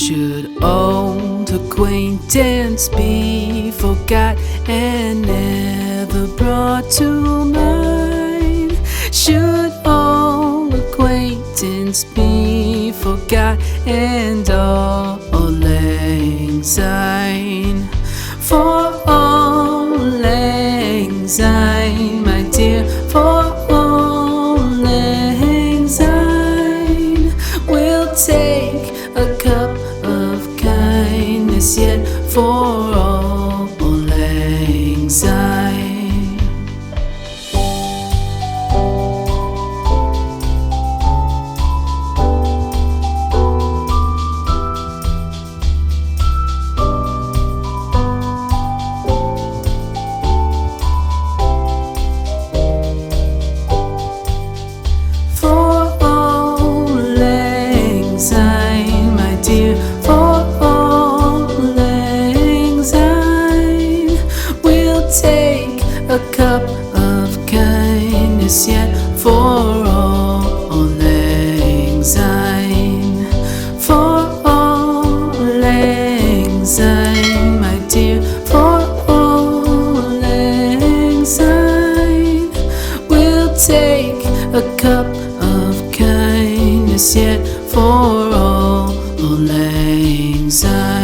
Should old acquaintance be forgot and never brought to mind? Should old acquaintance be forgot and all lang syne? For all lang syne, my dear, for all lang syne, we'll take a cup of kindness yet for all lang syne. Take a cup of kindness yet for all lang syne. For all lang syne, my dear, for all lang syne, we'll take a cup of kindness yet for all lang syne.